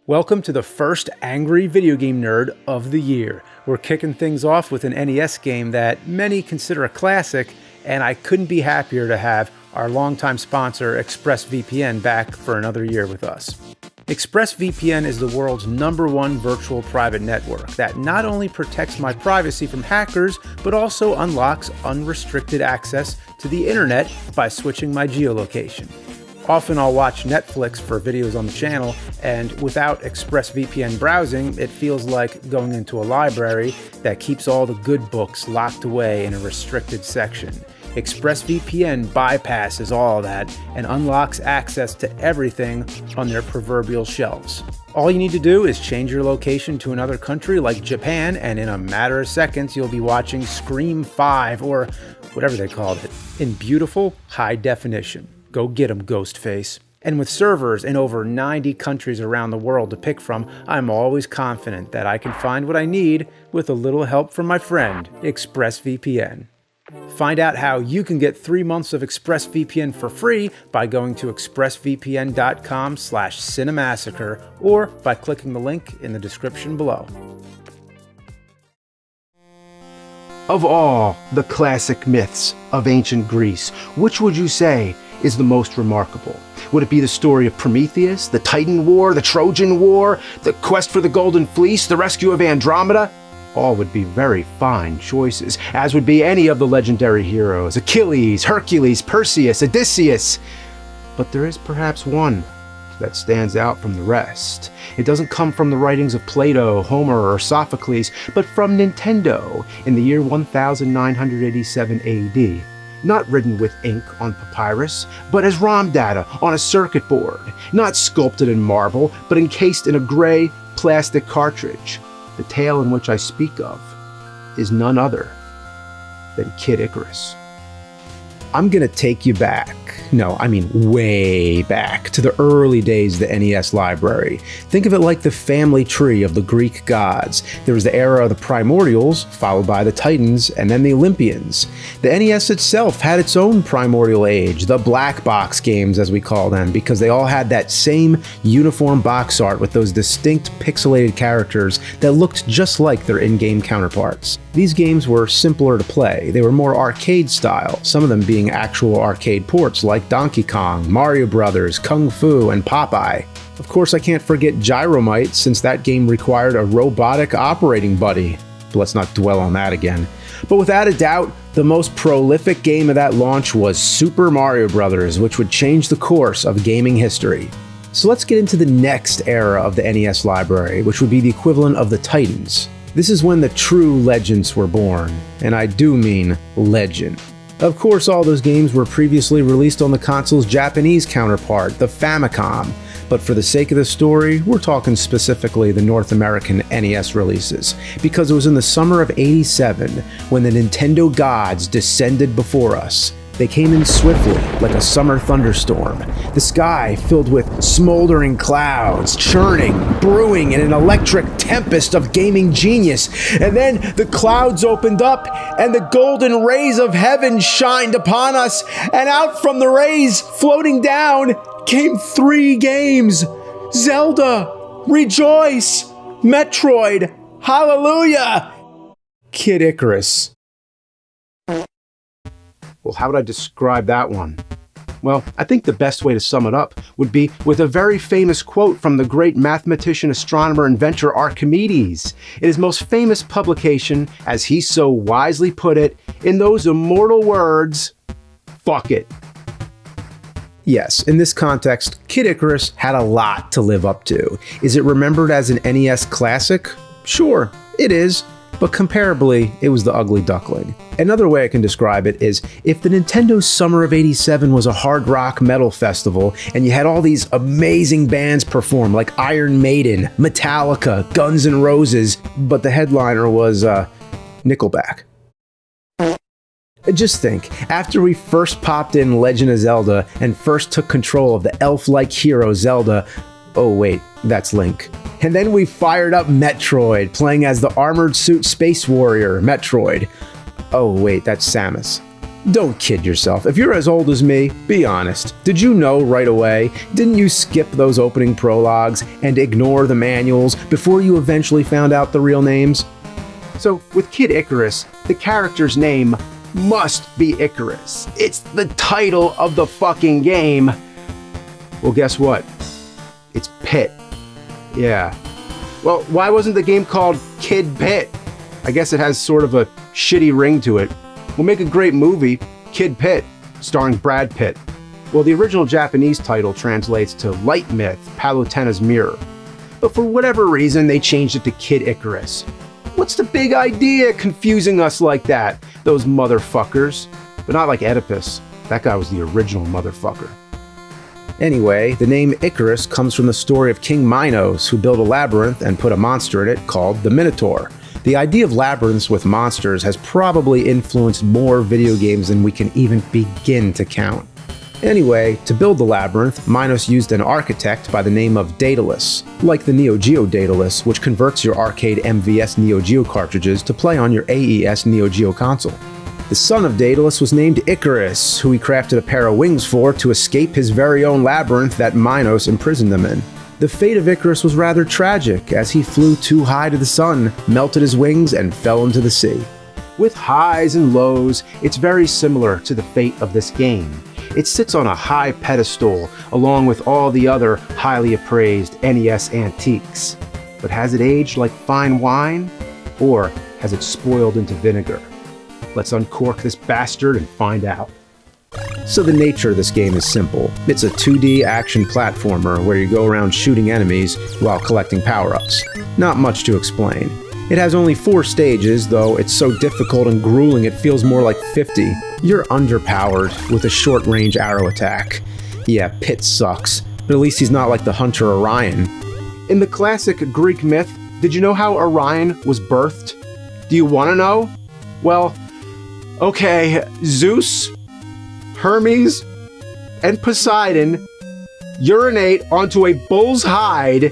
Welcome to the first Angry Video Game Nerd of the year. We're kicking things off with an NES game that many consider a classic, and I couldn't be happier to have our longtime sponsor ExpressVPN back for another year with us. ExpressVPN is the world's #1 virtual private network that not only protects my privacy from hackers, but also unlocks unrestricted access to the internet by switching my geolocation. Often I'll watch Netflix for videos on the channel, and without ExpressVPN browsing, it feels like going into a library that keeps all the good books locked away in a restricted section. ExpressVPN bypasses all that and unlocks access to everything on their proverbial shelves. All you need to do is change your location to another country like Japan, and in a matter of seconds you'll be watching Scream 5 or whatever they called it in beautiful high definition. Go get 'em, Ghostface. And with servers in over 90 countries around the world to pick from, I'm always confident that I can find what I need with a little help from my friend, ExpressVPN. Find out how you can get 3 months of ExpressVPN for free by going to expressvpn.com/cinemassacre or by clicking the link in the description below. Of all the classic myths of ancient Greece, which would you say is the most remarkable? Would it be the story of Prometheus, the Titan War, the Trojan War, the quest for the Golden Fleece, the rescue of Andromeda? All would be very fine choices, as would be any of the legendary heroes, Achilles, Hercules, Perseus, Odysseus. But there is perhaps one that stands out from the rest. It doesn't come from the writings of Plato, Homer, or Sophocles, but from Nintendo in the year 1987 AD. Not written with ink on papyrus, but as ROM data on a circuit board. Not sculpted in marble, but encased in a gray plastic cartridge. The tale in which I speak of is none other than Kid Icarus. I'm gonna take you back. No, I mean way back to the early days of the NES library. Think of it like the family tree of the Greek gods. There was the era of the primordials, followed by the Titans, and then the Olympians. The NES itself had its own primordial age, the black box games as we call them, because they all had that same uniform box art with those distinct pixelated characters that looked just like their in-game counterparts. These games were simpler to play. They were more arcade style, some of them being actual arcade ports like Donkey Kong, Mario Brothers, Kung Fu, and Popeye. Of course, I can't forget Gyromite, since that game required a robotic operating buddy. But let's not dwell on that again. But without a doubt, the most prolific game of that launch was Super Mario Brothers, which would change the course of gaming history. So let's get into the next era of the NES library, which would be the equivalent of the Titans. This is when the true legends were born, and I do mean legend. Of course, all those games were previously released on the console's Japanese counterpart, the Famicom, but for the sake of the story, we're talking specifically the North American NES releases, because it was in the summer of '87 when the Nintendo gods descended before us. They came in swiftly, like a summer thunderstorm, the sky filled with smoldering clouds, churning, brewing in an electric tempest of gaming genius. And then the clouds opened up, and the golden rays of heaven shined upon us, and out from the rays, floating down, came 3 games: Zelda, Rejoice, Metroid, Hallelujah, Kid Icarus. Well, how would I describe that one? Well, I think the best way to sum it up would be with a very famous quote from the great mathematician, astronomer, inventor Archimedes. In his most famous publication, as he so wisely put it, in those immortal words, "Fuck it." Yes, in this context, Kid Icarus had a lot to live up to. Is it remembered as an NES classic? Sure, it is. But comparably, it was the ugly duckling. Another way I can describe it is, if the Nintendo Summer of '87 was a hard rock metal festival, and you had all these amazing bands perform like Iron Maiden, Metallica, Guns N' Roses, but the headliner was, Nickelback. Just think, after we first popped in Legend of Zelda and first took control of the elf-like hero Zelda, oh wait, that's Link. And then we fired up Metroid, playing as the armored suit space warrior, Metroid. Oh wait, that's Samus. Don't kid yourself. If you're as old as me, be honest. Did you know right away? Didn't you skip those opening prologues and ignore the manuals before you eventually found out the real names? So, with Kid Icarus, the character's name must be Icarus. It's the title of the fucking game. Well, guess what? It's Pit. Yeah. Well, why wasn't the game called Kid Pit? I guess it has sort of a shitty ring to it. We'll make a great movie, Kid Pit, starring Brad Pitt. Well, the original Japanese title translates to Light Myth, Palutena's Mirror. But for whatever reason, they changed it to Kid Icarus. What's the big idea confusing us like that? Those motherfuckers. But not like Oedipus. That guy was the original motherfucker. Anyway, the name Icarus comes from the story of King Minos, who built a labyrinth and put a monster in it called the Minotaur. The idea of labyrinths with monsters has probably influenced more video games than we can even begin to count. Anyway, to build the labyrinth, Minos used an architect by the name of Daedalus, like the Neo Geo Daedalus, which converts your arcade MVS Neo Geo cartridges to play on your AES Neo Geo console. The son of Daedalus was named Icarus, who he crafted a pair of wings for to escape his very own labyrinth that Minos imprisoned them in. The fate of Icarus was rather tragic, as he flew too high to the sun, melted his wings, and fell into the sea. With highs and lows, it's very similar to the fate of this game. It sits on a high pedestal, along with all the other highly appraised NES antiques. But has it aged like fine wine? Or has it spoiled into vinegar? Let's uncork this bastard and find out. So the nature of this game is simple. It's a 2D action platformer where you go around shooting enemies while collecting power-ups. Not much to explain. It has only 4 stages, though it's so difficult and grueling it feels more like 50. You're underpowered with a short-range arrow attack. Yeah, Pit sucks, but at least he's not like the hunter Orion. In the classic Greek myth, did you know how Orion was birthed? Do you want to know? Well, okay, Zeus, Hermes, and Poseidon urinate onto a bull's hide,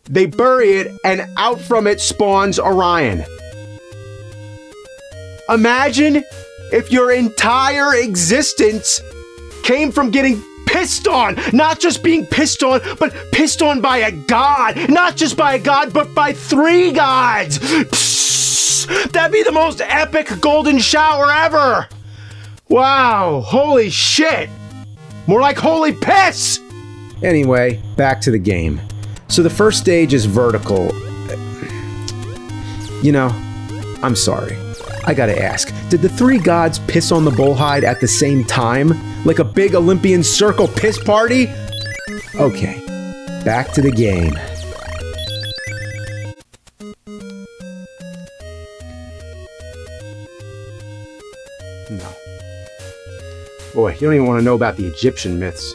they bury it, and out from it spawns Orion. Imagine if your entire existence came from getting pissed on, not just being pissed on, but pissed on by a god, not just by a god, but by 3 gods. Psst, that'd be the most epic golden shower ever. Wow, holy shit! More like holy piss! Anyway, back to the game. So the first stage is vertical. You know, I'm sorry. I gotta ask, did the 3 gods piss on the bullhide at the same time? Like a big Olympian circle piss party? Okay, back to the game. No. Boy, you don't even want to know about the Egyptian myths.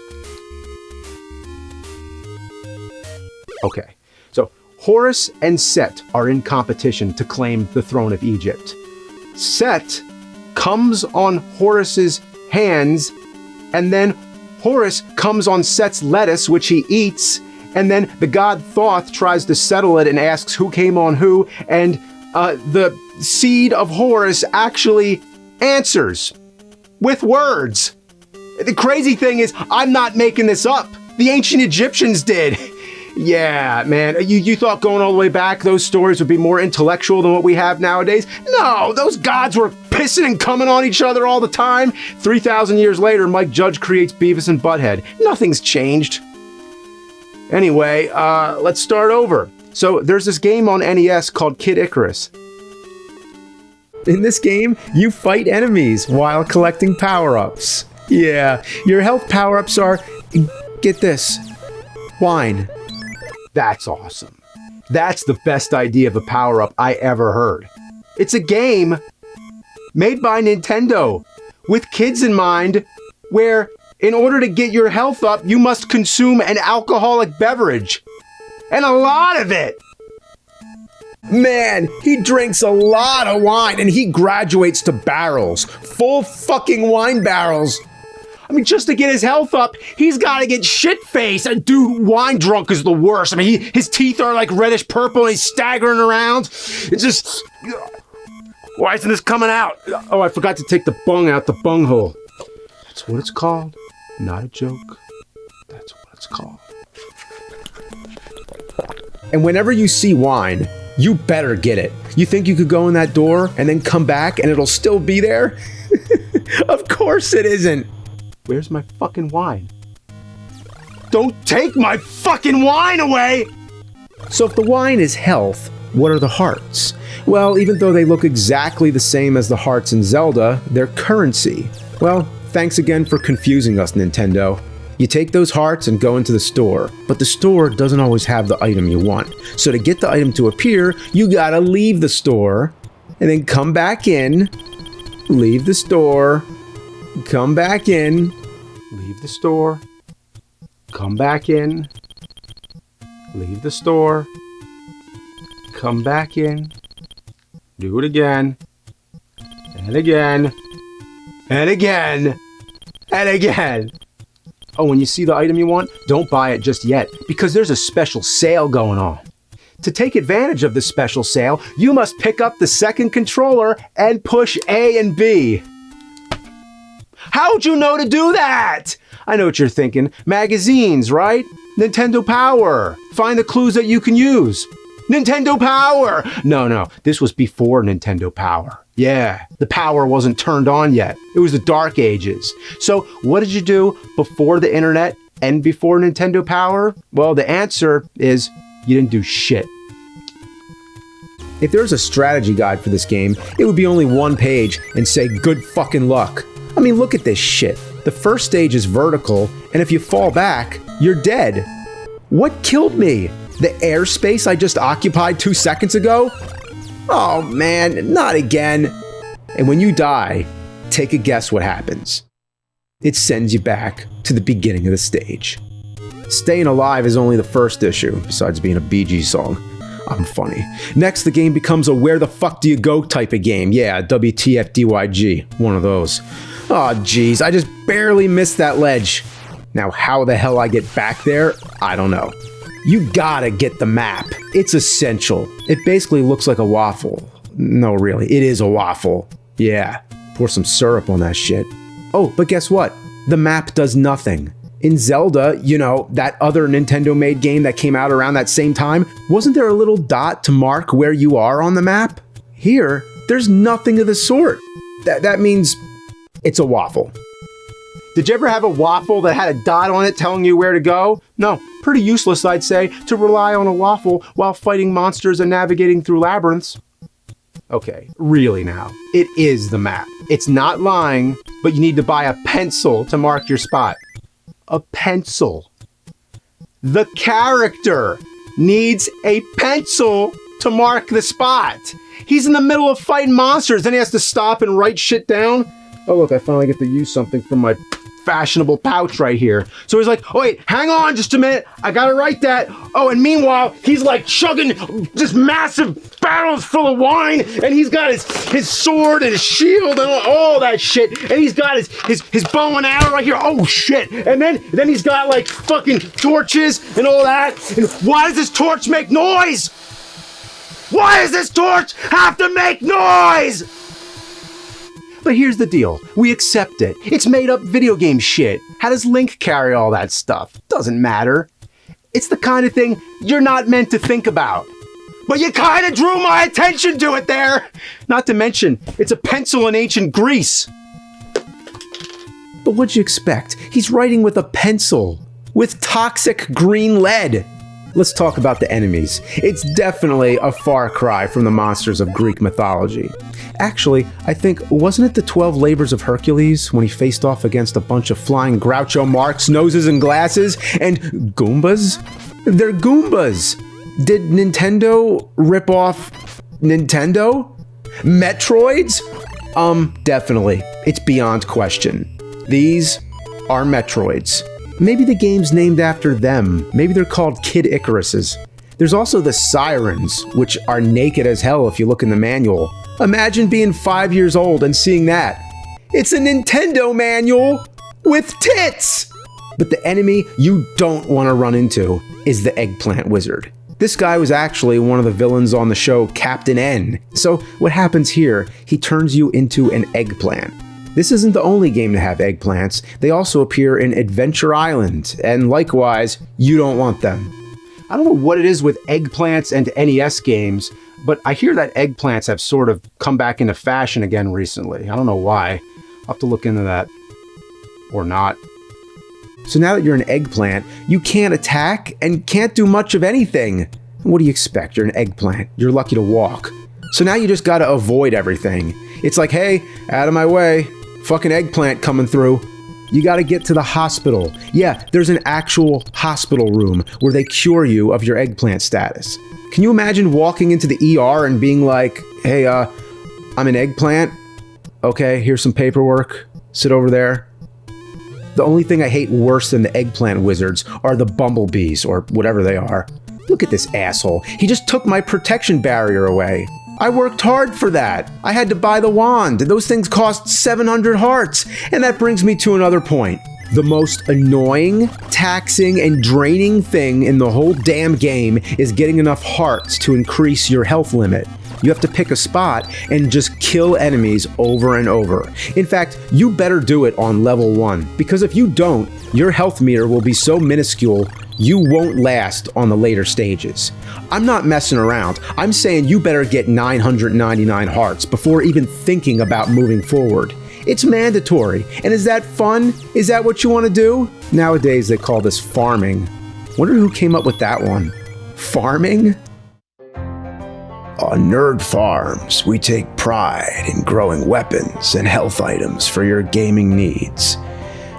Okay, so Horus and Set are in competition to claim the throne of Egypt. Set comes on Horus's hands, and then Horus comes on Set's lettuce, which he eats, and then the god Thoth tries to settle it and asks who came on who, and the seed of Horus actually answers with words. The crazy thing is, I'm not making this up. The ancient Egyptians did. Yeah, man, you thought going all the way back those stories would be more intellectual than what we have nowadays? No, those gods were pissing and coming on each other all the time. 3,000 years later, Mike Judge creates Beavis and Butthead. Nothing's changed. Anyway, let's start over. So there's this game on NES called Kid Icarus. In this game, you fight enemies while collecting power-ups. Yeah, your health power-ups are, get this, wine. That's awesome. That's the best idea of a power-up I ever heard. It's a game made by Nintendo with kids in mind, where in order to get your health up, you must consume an alcoholic beverage. And a lot of it. Man, he drinks a lot of wine and he graduates to barrels. Full fucking wine barrels. I mean, just to get his health up, he's got to get shit-faced. And dude, wine drunk is the worst. I mean, his teeth are like reddish purple and he's staggering around. It's just... Why isn't this coming out? Oh, I forgot to take the bung out the bung hole. That's what it's called. Not a joke. That's what it's called. And whenever you see wine, you better get it. You think you could go in that door and then come back and it'll still be there? Of course it isn't. Where's my fucking wine? Don't take my fucking wine away! So if the wine is health, what are the hearts? Well, even though they look exactly the same as the hearts in Zelda, they're currency. Well, thanks again for confusing us, Nintendo. You take those hearts and go into the store, but the store doesn't always have the item you want. So to get the item to appear, you gotta leave the store, and then come back in, leave the store, come back in, Leave the store. Come back in. Leave the store. Come back in. Do it again. And again. And again. And again. Oh, when you see the item you want, don't buy it just yet, because there's a special sale going on. To take advantage of this special sale, you must pick up the second controller and push A and B. How'd you know to do that? I know what you're thinking. Magazines, right? Nintendo Power. Find the clues that you can use. Nintendo Power! No, this was before Nintendo Power. Yeah, the power wasn't turned on yet. It was the Dark Ages. So what did you do before the internet and before Nintendo Power? Well, the answer is you didn't do shit. If there's a strategy guide for this game, it would be only one page and say good fucking luck. I mean, look at this shit. The first stage is vertical, and if you fall back, you're dead. What killed me? The airspace I just occupied 2 seconds ago? Oh man, not again. And when you die, take a guess what happens. It sends you back to the beginning of the stage. Staying alive is only the first issue, besides being a Bee Gees song. I'm funny. Next, the game becomes a where the fuck do you go type of game. Yeah, WTFDYG, one of those. Oh geez, I just barely missed that ledge. Now how the hell I get back there, I don't know. You gotta get the map. It's essential. It basically looks like a waffle. No, really, it is a waffle. Yeah, pour some syrup on that shit. Oh, but guess what? The map does nothing. In Zelda, you know, that other Nintendo-made game that came out around that same time, wasn't there a little dot to mark where you are on the map? Here, there's nothing of the sort. That means it's a waffle. Did you ever have a waffle that had a dot on it telling you where to go? No, pretty useless, I'd say, to rely on a waffle while fighting monsters and navigating through labyrinths. Okay, really now, it is the map. It's not lying, but you need to buy a pencil to mark your spot. A pencil. The character needs a pencil to mark the spot. He's in the middle of fighting monsters, then he has to stop and write shit down. Oh look, I finally get to use something from my fashionable pouch right here. So he's like, oh wait, hang on just a minute, I gotta write that. Oh, and meanwhile, he's like chugging just massive barrels full of wine, and he's got his sword and his shield and all that shit, and he's got his bow and arrow right here. Oh shit. And then he's got like fucking torches and all that. And why does this torch make noise? Why does this torch have to make noise? But here's the deal. We accept it. It's made up video game shit. How does Link carry all that stuff? Doesn't matter. It's the kind of thing you're not meant to think about. But you kind of drew my attention to it there. Not to mention, it's a pencil in ancient Greece. But what'd you expect? He's writing with a pencil. With toxic green lead. Let's talk about the enemies. It's definitely a far cry from the monsters of Greek mythology. Actually, I think, wasn't it the 12 Labors of Hercules when he faced off against a bunch of flying Groucho Marx noses and glasses and Goombas? They're Goombas! Did Nintendo rip off Nintendo? Metroids? Definitely. It's beyond question. These are Metroids. Maybe the game's named after them. Maybe they're called Kid Icaruses. There's also the Sirens, which are naked as hell if you look in the manual. Imagine being 5 years old and seeing that. It's a Nintendo manual with tits! But the enemy you don't want to run into is the Eggplant Wizard. This guy was actually one of the villains on the show Captain N. So what happens here, he turns you into an eggplant. This isn't the only game to have eggplants. They also appear in Adventure Island, and likewise, you don't want them. I don't know what it is with eggplants and NES games, but I hear that eggplants have sort of come back into fashion again recently. I don't know why. I'll have to look into that. Or not. So now that you're an eggplant, you can't attack and can't do much of anything. What do you expect? You're an eggplant. You're lucky to walk. So now you just gotta avoid everything. It's like, hey, out of my way. Fucking eggplant coming through. You gotta get to the hospital. Yeah, there's an actual hospital room where they cure you of your eggplant status. Can you imagine walking into the ER and being like, hey, I'm an eggplant. Okay, here's some paperwork. Sit over there. The only thing I hate worse than the eggplant wizards are the bumblebees, or whatever they are. Look at this asshole. He just took my protection barrier away. I worked hard for that. I had to buy the wand. Those things cost 700 hearts. And that brings me to another point. The most annoying, taxing, and draining thing in the whole damn game is getting enough hearts to increase your health limit. You have to pick a spot and just kill enemies over and over. In fact, you better do it on level 1, because if you don't, your health meter will be so minuscule you won't last on the later stages. I'm not messing around. I'm saying you better get 999 hearts before even thinking about moving forward. It's mandatory. And is that fun? Is that what you want to do? Nowadays they call this farming. Wonder who came up with that one. Farming? On Nerd Farms, we take pride in growing weapons and health items for your gaming needs.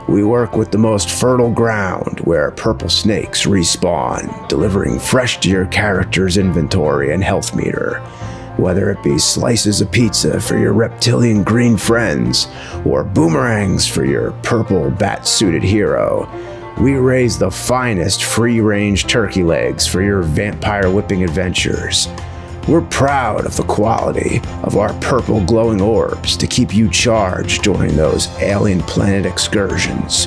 We work with the most fertile ground where purple snakes respawn, delivering fresh to your character's inventory and health meter. Whether it be slices of pizza for your reptilian green friends, or boomerangs for your purple bat-suited hero, we raise the finest free-range turkey legs for your vampire whipping adventures. We're proud of the quality of our purple glowing orbs to keep you charged during those alien planet excursions.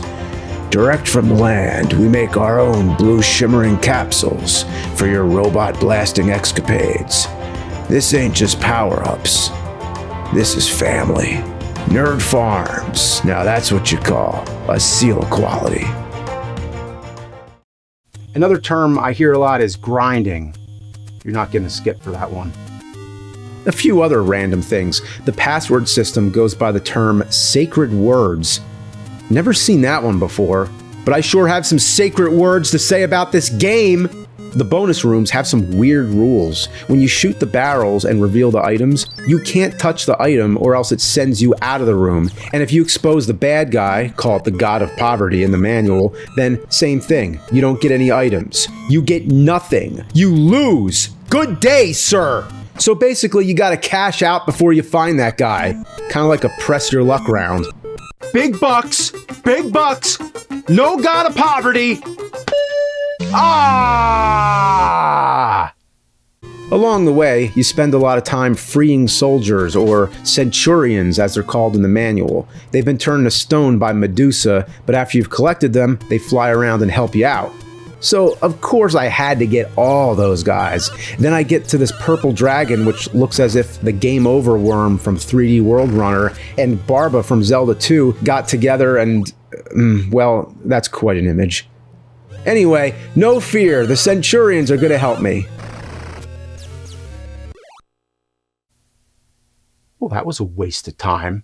Direct from the land, we make our own blue shimmering capsules for your robot blasting escapades. This ain't just power-ups. This is family. Nerd Farms. Now that's what you call a seal of quality. Another term I hear a lot is grinding. You're not getting a skip for that one. A few other random things. The password system goes by the term sacred words. Never seen that one before, but I sure have some sacred words to say about this game. The bonus rooms have some weird rules. When you shoot the barrels and reveal the items, you can't touch the item or else it sends you out of the room. And if you expose the bad guy, call it the God of Poverty in the manual, then same thing. You don't get any items. You get nothing. You lose. Good day, sir. So basically, you gotta cash out before you find that guy. Kind of like a press your luck round. Big bucks, no God of Poverty. Ah! Along the way, you spend a lot of time freeing soldiers, or centurions as they're called in the manual. They've been turned to stone by Medusa, but after you've collected them, they fly around and help you out. So, of course, I had to get all those guys. Then I get to this purple dragon, which looks as if the Game Over worm from 3D World Runner and Barba from Zelda 2 got together and, well, that's quite an image. Anyway, no fear, the Centurions are going to help me. Well, that was a waste of time.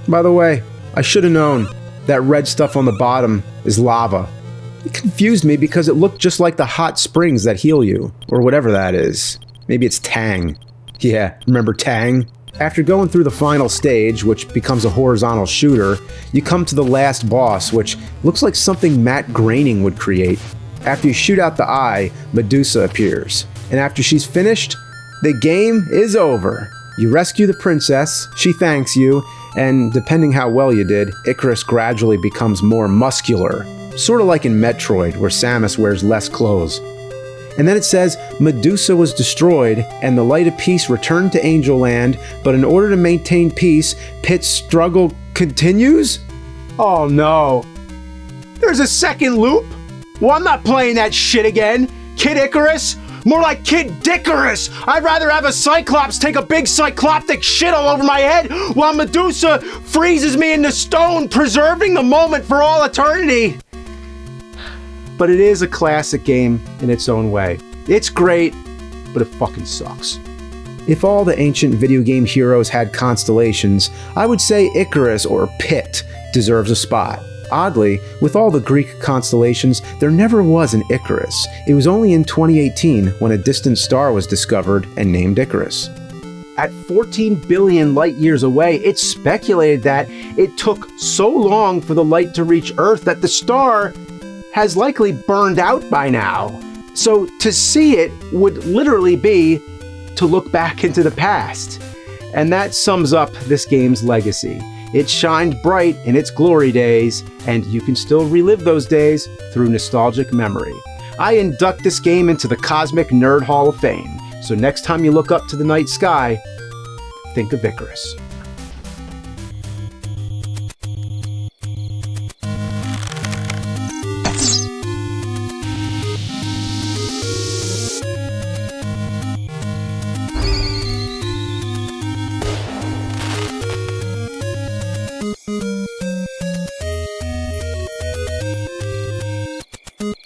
By the way, I should have known that red stuff on the bottom is lava. It confused me because it looked just like the hot springs that heal you, or whatever that is. Maybe it's Tang. Yeah, remember Tang? After going through the final stage, which becomes a horizontal shooter, you come to the last boss, which looks like something Matt Groening would create. After you shoot out the eye, Medusa appears. And after she's finished, the game is over. You rescue the princess, she thanks you, and depending how well you did, Icarus gradually becomes more muscular. Sort of like in Metroid, where Samus wears less clothes. And then it says, Medusa was destroyed, and the light of peace returned to Angel Land, but in order to maintain peace, Pit's struggle continues? Oh no. There's a second loop? Well, I'm not playing that shit again. Kid Icarus? More like Kid Dickarus. I'd rather have a Cyclops take a big cycloptic shit all over my head while Medusa freezes me into stone, preserving the moment for all eternity. But it is a classic game in its own way. It's great, but it fucking sucks. If all the ancient video game heroes had constellations, I would say Icarus or Pit deserves a spot. Oddly, with all the Greek constellations, there never was an Icarus. It was only in 2018 when a distant star was discovered and named Icarus. At 14 billion light years away, it's speculated that it took so long for the light to reach Earth that the star has likely burned out by now. So to see it would literally be to look back into the past. And that sums up this game's legacy. It shined bright in its glory days, and you can still relive those days through nostalgic memory. I induct this game into the Cosmic Nerd Hall of Fame, so next time you look up to the night sky, think of Icarus.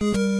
Thank you.